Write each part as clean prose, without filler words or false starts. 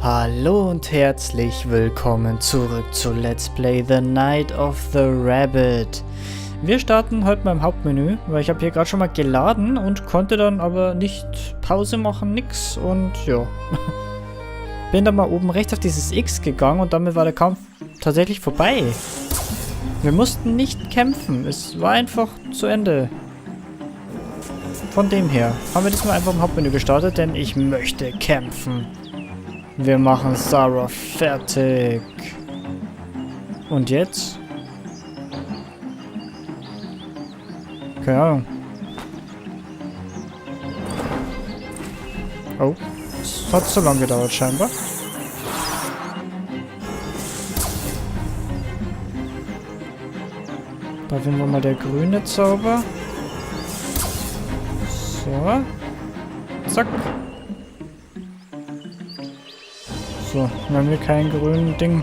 Hallo und herzlich willkommen zurück zu Let's Play The Night of the Rabbit. Wir starten heute mal im Hauptmenü, weil ich habe hier gerade schon mal geladen und konnte dann aber nicht Pause machen, nix und ja. Bin dann mal oben rechts auf dieses X gegangen und damit war der Kampf tatsächlich vorbei. Wir mussten nicht kämpfen, es war einfach zu Ende. Von dem her haben wir das mal einfach im Hauptmenü gestartet, denn ich möchte kämpfen. Wir machen Sarah fertig. Und jetzt? Keine Ahnung. Oh, es hat so lange gedauert scheinbar. Da finden wir mal der grüne Zauber. So. Zack. So, dann haben wir kein grünen Ding.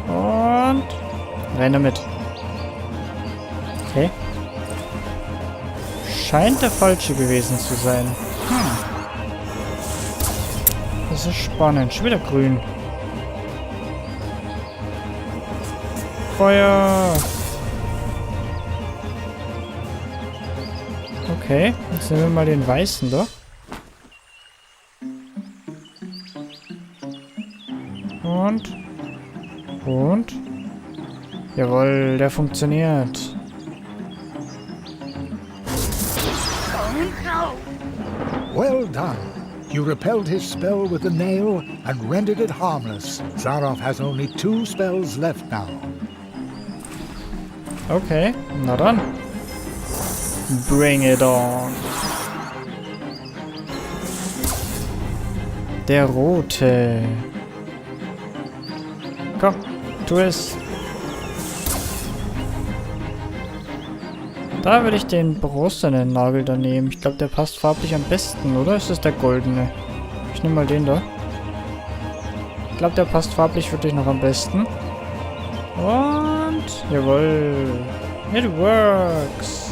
Und rein damit. Okay. Scheint der falsche gewesen zu sein. Das ist spannend. Schon wieder grün. Feuer! Okay, jetzt nehmen wir mal den weißen da. Und? Jawohl, der funktioniert. Well done. You repelled his spell with the nail and rendered it harmless. Zaroff has only 2 spells left now. Okay, na dann. Bring it on. Der rote. Komm, tu es. Da würde ich den bronzenen Nagel da nehmen. Ich glaube, der passt farblich am besten, oder? Ist das der goldene? Ich nehme mal den da. Ich glaube, der passt farblich wirklich noch am besten. Und... jawohl. It works.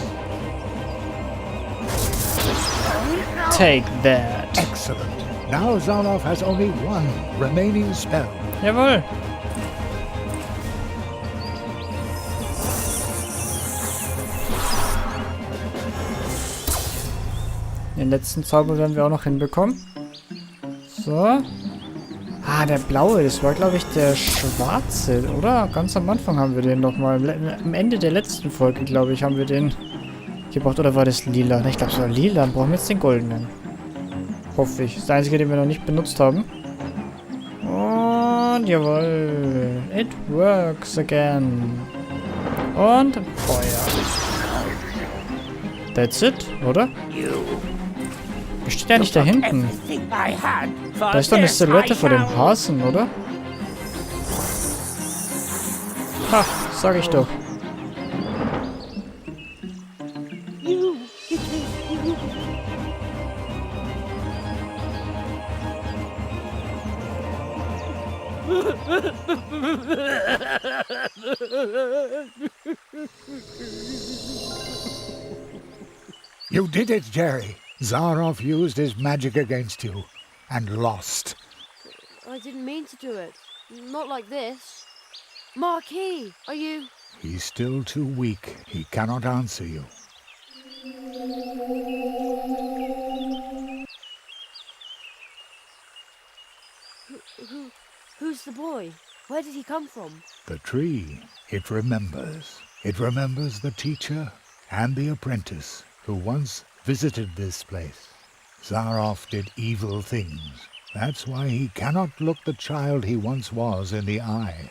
Take that. Excellent. Now Zaroff has only 1 remaining spell. Jawohl. Den letzten Zauber werden wir auch noch hinbekommen. So. Ah, der blaue, das war glaube ich der schwarze, oder? Ganz am Anfang haben wir den nochmal. Am Ende der letzten Folge, glaube ich, haben wir den gebraucht. Oder war das lila? Ich glaube, es war lila. Dann brauchen wir jetzt den goldenen. Hoffe ich. Das ist der einzige, den wir noch nicht benutzt haben. Und jawohl. It works again. Und Feuer. That's it, oder? Steht ja nicht da hinten. Da ist doch eine Silhouette vor dem Hasen, oder? Ha, sag ich doch. You did it, Jerry. Zaroff used his magic against you and lost. I didn't mean to do it. Not like this. Marquis, are you... He's still too weak. He cannot answer you. Who's the boy? Where did he come from? The tree, it remembers. It remembers the teacher and the apprentice who once visited this place. Zaroff did evil things. That's why he cannot look the child he once was in the eye.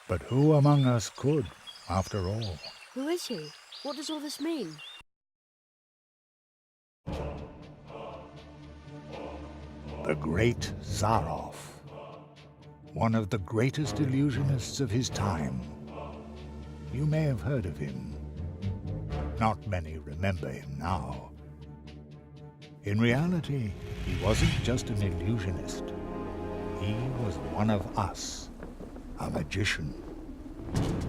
But who among us could, after all? Who is he? What does all this mean? The great Zaroff. One of the greatest illusionists of his time. You may have heard of him. Not many remember him now. In reality, he wasn't just an illusionist. He was one of us, a magician.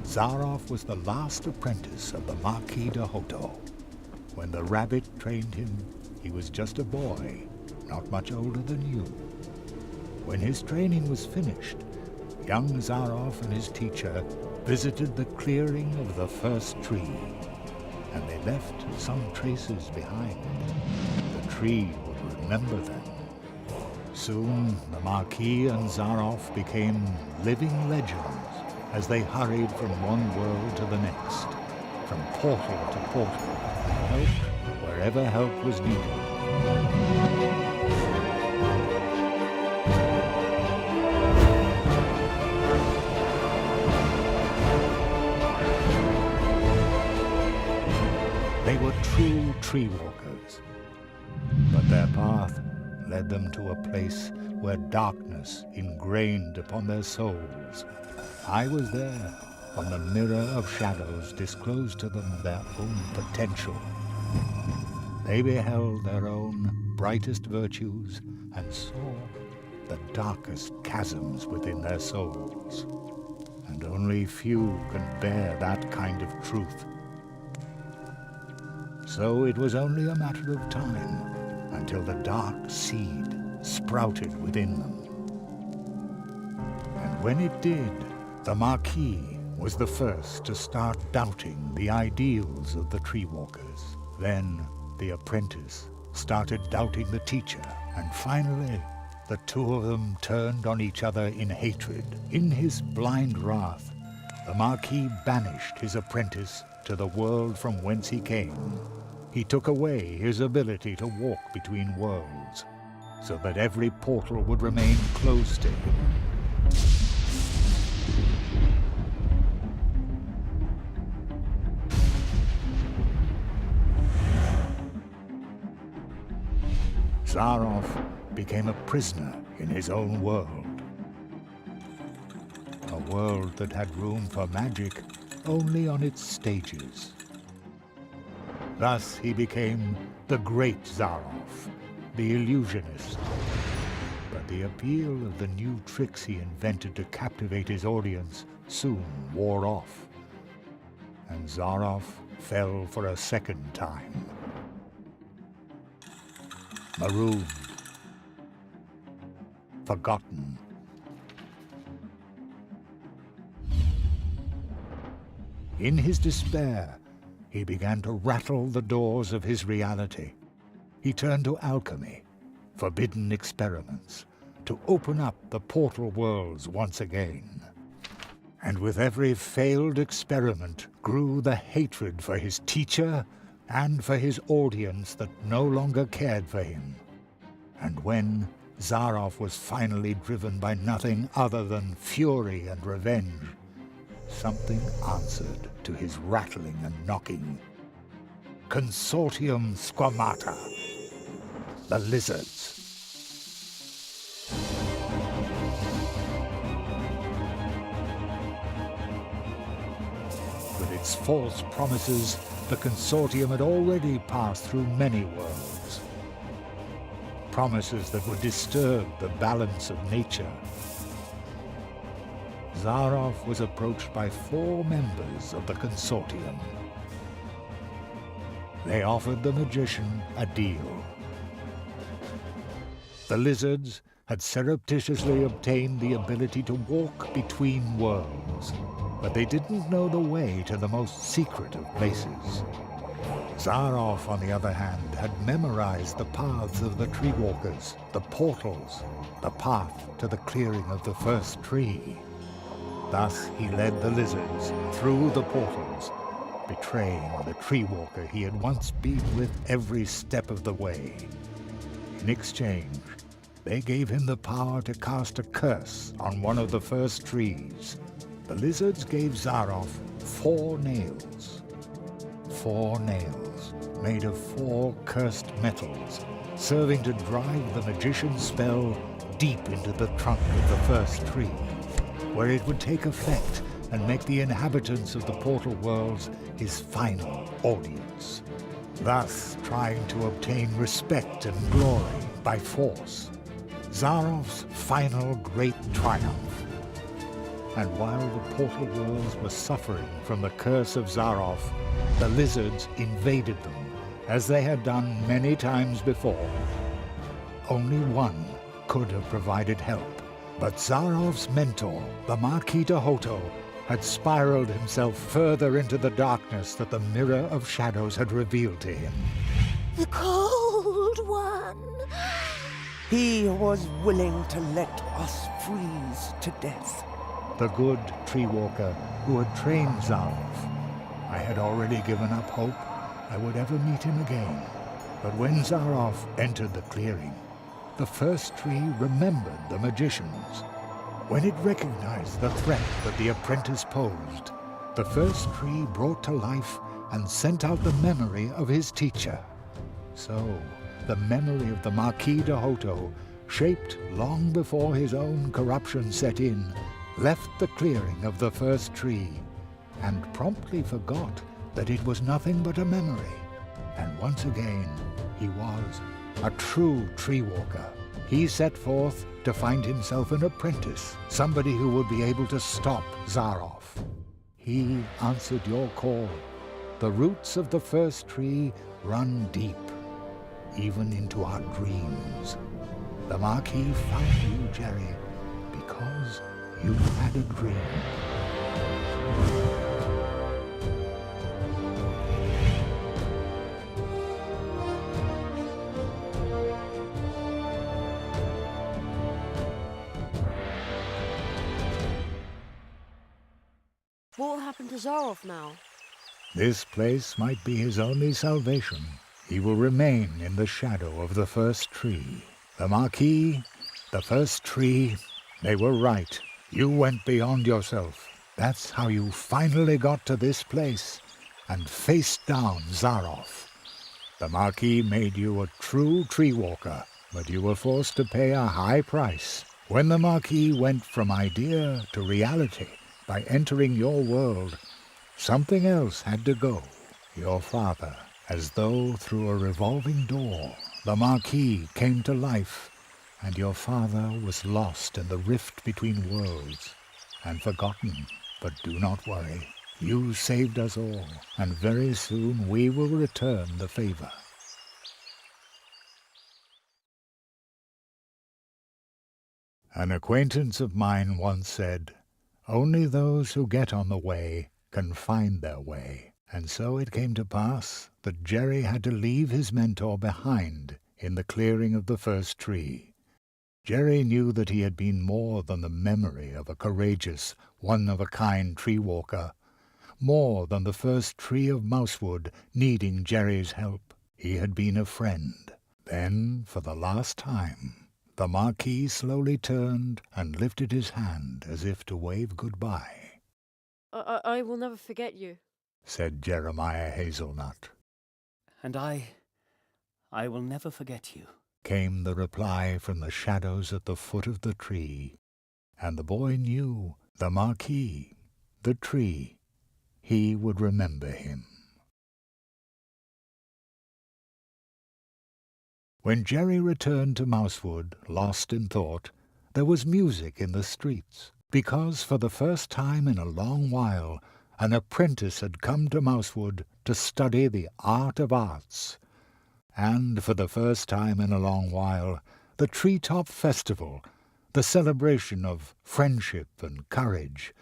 Zaroff was the last apprentice of the Marquis de Hoto. When the rabbit trained him, he was just a boy, not much older than you. When his training was finished, young Zaroff and his teacher visited the clearing of the first tree, and they left some traces behind. The tree would remember them. Soon, the Marquis and Zaroff became living legends as they hurried from one world to the next, from portal to portal, and helped wherever help was needed. They were true tree walkers, but their path led them to a place where darkness ingrained upon their souls. I was there when the mirror of shadows disclosed to them their own potential. They beheld their own brightest virtues and saw the darkest chasms within their souls. And only few can bear that kind of truth. So it was only a matter of time until the dark seed sprouted within them. And when it did, the Marquis was the first to start doubting the ideals of the tree walkers. Then the apprentice started doubting the teacher, and finally the two of them turned on each other in hatred. In his blind wrath, the Marquis banished his apprentice to the world from whence he came. He took away his ability to walk between worlds, so that every portal would remain closed to him. Zaroff became a prisoner in his own world. A world that had room for magic only on its stages. Thus he became the great Zaroff, the illusionist. But the appeal of the new tricks he invented to captivate his audience soon wore off, and Zaroff fell for a second time. Marooned, forgotten. In his despair, he began to rattle the doors of his reality. He turned to alchemy, forbidden experiments, to open up the portal worlds once again. And with every failed experiment grew the hatred for his teacher and for his audience that no longer cared for him. And when Zaroff was finally driven by nothing other than fury and revenge, something answered to his rattling and knocking. Consortium Squamata, the lizards. With its false promises, the Consortium had already passed through many worlds. Promises that would disturb the balance of nature. Zaroff was approached by 4 members of the Consortium. They offered the magician a deal. The lizards had surreptitiously obtained the ability to walk between worlds, but they didn't know the way to the most secret of places. Zaroff, on the other hand, had memorized the paths of the tree walkers, the portals, the path to the clearing of the first tree. Thus he led the lizards through the portals, betraying the tree walker he had once been with every step of the way. In exchange, they gave him the power to cast a curse on one of the first trees. The lizards gave Zaroff 4 nails. 4 nails made of 4 cursed metals, serving to drive the magician's spell deep into the trunk of the first tree, where it would take effect and make the inhabitants of the portal worlds his final audience, thus trying to obtain respect and glory by force. Zaroff's final great triumph. And while the portal worlds were suffering from the curse of Zaroff, the lizards invaded them, as they had done many times before. only one could have provided help. But Zarov's mentor, the Marquis de Hoto, had spiraled himself further into the darkness that the Mirror of Shadows had revealed to him. The Cold One. He was willing to let us freeze to death. The good tree walker who had trained Zarov. I had already given up hope I would ever meet him again. But when Zarov entered the clearing, the first tree remembered the magicians. When it recognized the threat that the apprentice posed, the first tree brought to life and sent out the memory of his teacher. So, the memory of the Marquis de Hoto, shaped long before his own corruption set in, left the clearing of the first tree, and promptly forgot that it was nothing but a memory. And once again, he was a true tree walker. He set forth to find himself an apprentice, somebody who would be able to stop Zarov. He answered your call. The roots of the first tree run deep, even into our dreams. The Marquis found you, Jerry, because you had a dream. What will happen to Zarov now? This place might be his only salvation. He will remain in the shadow of the first tree. The Marquis, the first tree, they were right. You went beyond yourself. That's how you finally got to this place and faced down Zarov. The Marquis made you a true tree walker, but you were forced to pay a high price. When the Marquis went from idea to reality by entering your world, something else had to go. Your father. As though through a revolving door, the Marquis came to life, and your father was lost in the rift between worlds and forgotten. But do not worry. You saved us all, and very soon we will return the favor. An acquaintance of mine once said, "Only those who get on the way can find their way." And so it came to pass that Jerry had to leave his mentor behind in the clearing of the first tree. Jerry knew that he had been more than the memory of a courageous, one-of-a-kind tree walker, more than the first tree of Mauswald needing Jerry's help. He had been a friend. Then, for the last time, the Marquis slowly turned and lifted his hand as if to wave goodbye. I will never forget you, said Jeremiah Hazelnut. And I will never forget you, came the reply from the shadows at the foot of the tree. And the boy knew the Marquis, the tree, he would remember him. When Jerry returned to Mauswald, lost in thought, there was music in the streets, because for the first time in a long while an apprentice had come to Mauswald to study the art of arts. And for the first time in a long while, the Treetop Festival, the celebration of friendship and courage,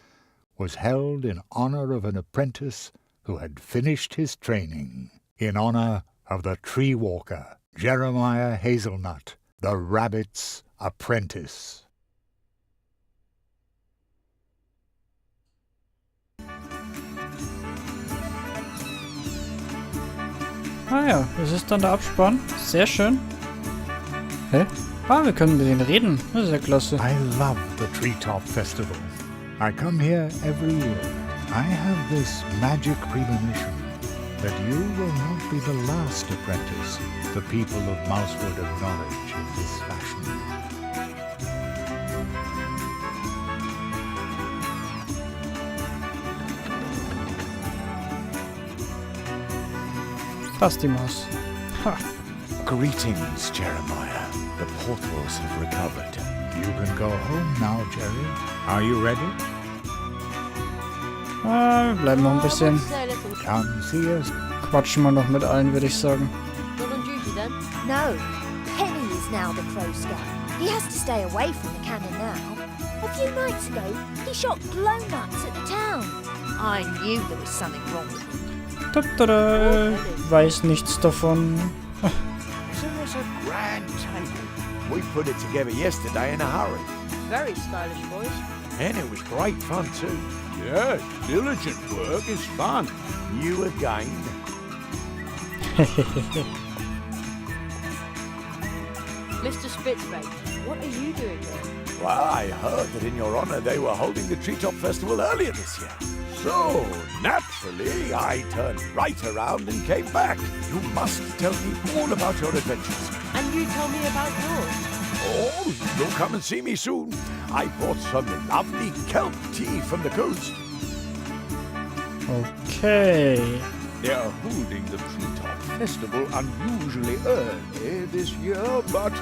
was held in honor of an apprentice who had finished his training, in honor of the tree walker, Jeremiah Hazelnut, the rabbit's apprentice. Ah ja, das ist dann der Abspann. Sehr schön. Hä? Ah, wir können mit denen reden. Das ist ja klasse. I love the Treetop Festival. I come here every year. I have this magic premonition that you will not be the last apprentice the people of Mauswald acknowledge in this fashion. Das ist die Maus. Ha. Greetings, Jeremiah. The portals have recovered. You can go home now, Jerry. Are you ready? Ah, wir bleiben noch ein bisschen. Say a little. Come see us. Quatschen wir noch mit allen, würde ich sagen. Not on duty then? No, Penny's now, the Crow Scout. He has to stay away from the cannon now. A few nights ago, he shot glow nuts at the town. I knew there was something wrong with him. Tada! Weiß nichts davon. Isn't this a grand table? We put it together yesterday in a hurry. Very stylish, boys. And it was great fun too. Yes, diligent work is fun. You again. Mr. Spitzbait, what are you doing here? Well, I heard that in your honor they were holding the Treetop Festival earlier this year. So, naturally, I turned right around and came back. You must tell me all about your adventures. And you tell me about yours. Oh, you'll come and see me soon. I brought some lovely kelp tea from the coast. Okay. They are holding the Treetop Festival unusually early this year, but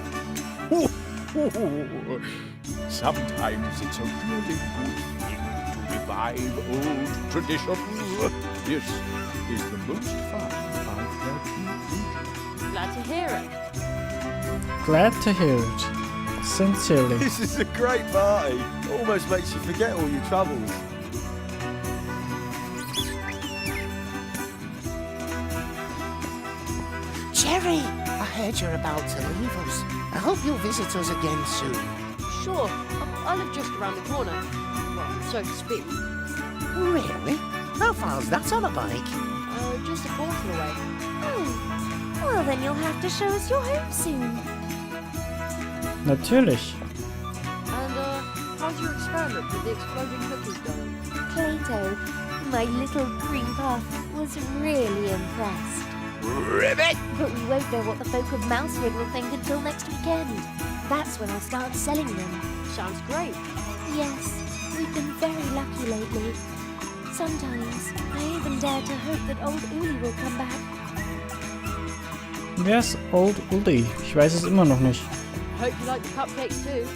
sometimes it's a really good thing to revive old traditions. This is the most fun I've had in ages. Glad to hear it. Glad to hear it. Sincerely. This is a great party. Almost makes you forget all your troubles. Jerry, I heard you're about to leave us. I hope you'll visit us again soon. Sure, I live just around the corner. Well, so to speak. Really? How far's that on a bike? Just a quarter away. Oh, well then you'll have to show us your home soon. Natürlich. And, how's your experiment with the exploding cookies going? Plato, my little green puff, was really impressed. Ribbit! But we won't know what the folk of Mauswald will think until next weekend. That's when I'll start selling them. Sounds great. Yes, we've been very lucky lately. Sometimes I even dare to hope that old Uli will come back. Wer ist Old Uli? Ich weiß es immer noch nicht. Hope you like the cupcakes too.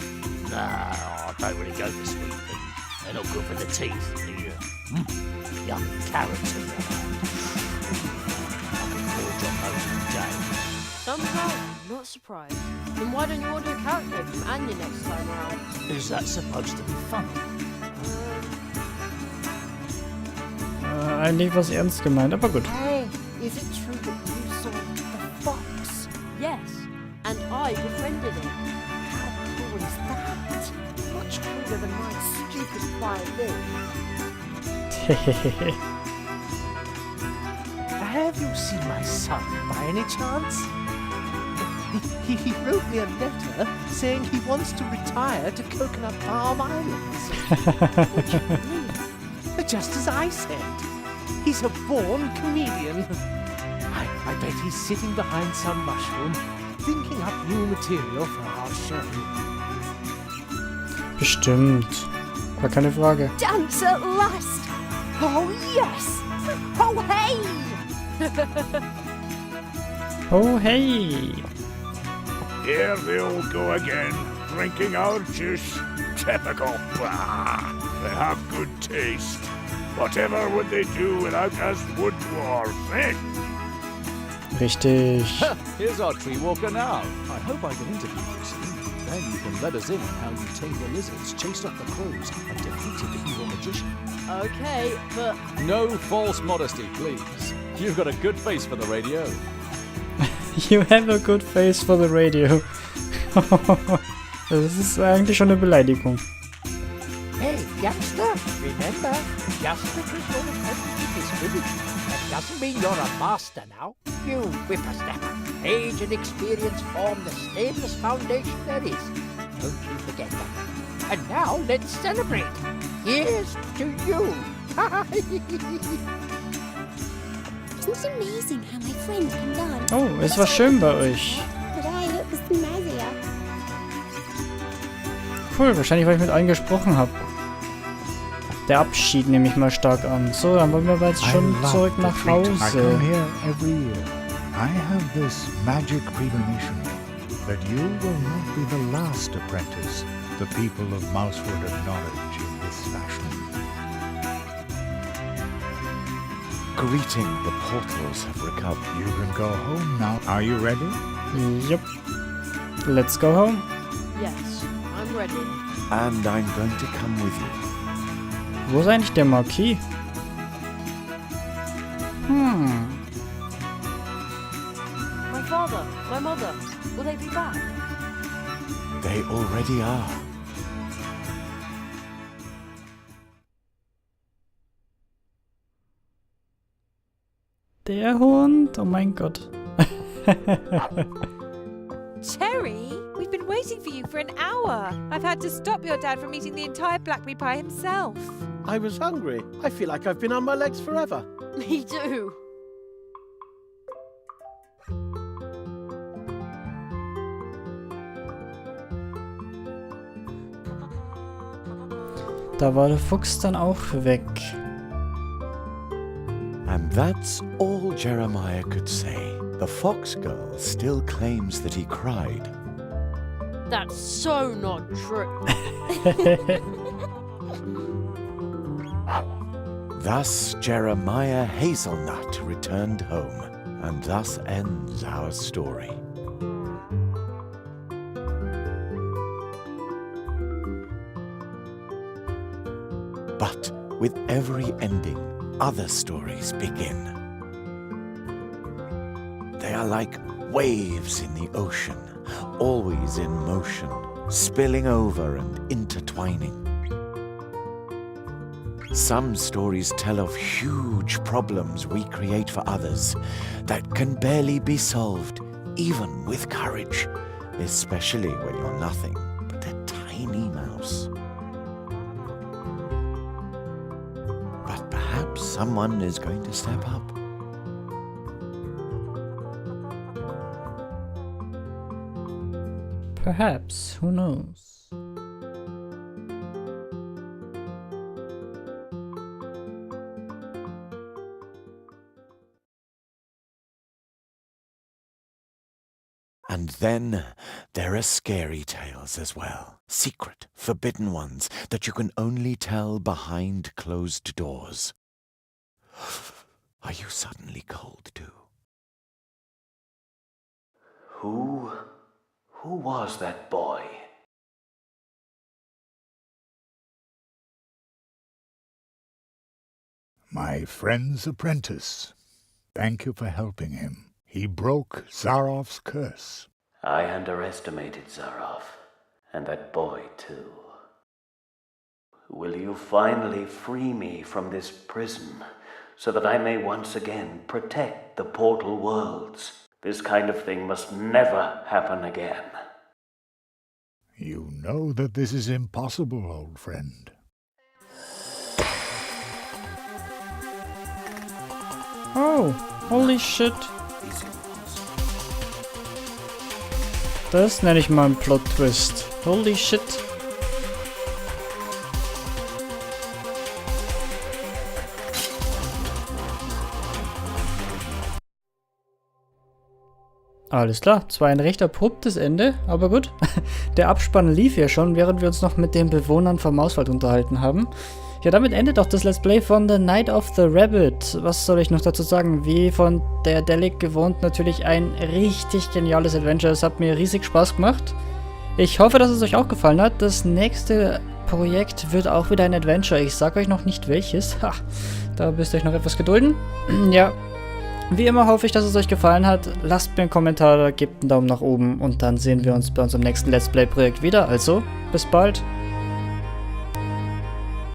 Nah, I don't really go for sweet things. They're not good for the teeth, do you? Young carrots on the other hand. I can gorge on those all day. Somehow, I'm not surprised. Then why don't you order a carrot cake from Anya next time around? Is that supposed to be funny? Eigentlich was ernst gemeint, aber gut. Hey, is it true that you saw the fox? Yes, and I befriended it. How cool is that? Much cooler than my stupid violin. Have you seen my son by any chance? He wrote me a letter saying he wants to retire to Coconut Palm Islands. Would you believe? Just as I said. He's a born comedian. I bet he's sitting behind some mushroom, thinking up new material for our show. Bestimmt. Gar keine Frage. Dance at last! Oh yes! Oh hey! Oh hey! Here they all go again, drinking our juice. Typical. Bah! They have good taste. Whatever would they do without us wood dwarfs, eh? Richtig. Here's our tree walker now. I hope I can interview you soon. Then you can let us in on how you tamed the lizards, chased off the crows, and defeated the evil magician. Okay, but No false modesty, please. You've got a good face for the radio. You have a good face for the radio. Das ist eigentlich schon eine Beleidigung. Hey, youngster, remember, just because you're a peasant in this village, that doesn't mean you're a master now. You whippersnapper. Age and experience form the stablest foundation there is. Don't you forget that. And now let's celebrate. Here's to you. It's amazing how my friend can dance. Oh, es war schön bei euch. But I look snazzier. Cool, wahrscheinlich, weil ich mit allen gesprochen habe. Der Abschied nehme ich mal stark an. So, dann wollen wir aber jetzt schon zurück nach I come Hause. here every year. I have this magic premonition that you will not be the last apprentice the people of Mauswald acknowledge in this fashion. Greeting, the portals have recovered. You can go home now. Are you ready? Jupp. Let's go home. Yes, I'm ready. And I'm going to come with you. Wo ist eigentlich der Marquis? My father, my mother, will they be back? They already are. Der Hund, oh mein Gott. Jerry, we've been waiting for you for an hour. I've had to stop your dad from eating the entire blackberry pie himself. I was hungry. I feel like I've been on my legs forever. Me too. Da war der Fuchs dann auch weg. And that's all Jeremiah could say. The fox girl still claims that he cried. That's so not true. Thus Jeremiah Hazelnut returned home, and thus ends our story. But with every ending, other stories begin. They are like waves in the ocean, always in motion, spilling over and intertwining. Some stories tell of huge problems we create for others that can barely be solved, even with courage, especially when you're nothing but a tiny mouse. But perhaps someone is going to step up. Perhaps, who knows? And then there are scary tales as well. Secret, forbidden ones that you can only tell behind closed doors. Are you suddenly cold too? Who was that boy? My friend's apprentice. Thank you for helping him. He broke Zarov's curse. I underestimated Zarov, and that boy too. Will you finally free me from this prison, so that I may once again protect the portal worlds? This kind of thing must never happen again. You know that this is impossible, old friend. Oh, holy shit. Das nenne ich mal einen Plot-Twist. Holy shit. Alles klar, zwar ein recht abruptes Ende, aber gut. Der Abspann lief ja schon, während wir uns noch mit den Bewohnern vom Mauswald unterhalten haben. Ja, damit endet auch das Let's Play von The Night of the Rabbit. Was soll ich noch dazu sagen? Wie von der Delic gewohnt, natürlich ein richtig geniales Adventure. Es hat mir riesig Spaß gemacht. Ich hoffe, dass es euch auch gefallen hat. Das nächste Projekt wird auch wieder ein Adventure. Ich sage euch noch nicht welches. Ha, da müsst ihr euch noch etwas gedulden. Ja. Wie immer hoffe ich, dass es euch gefallen hat. Lasst mir einen Kommentar da, gebt einen Daumen nach oben und dann sehen wir uns bei unserem nächsten Let's Play Projekt wieder. Also, bis bald.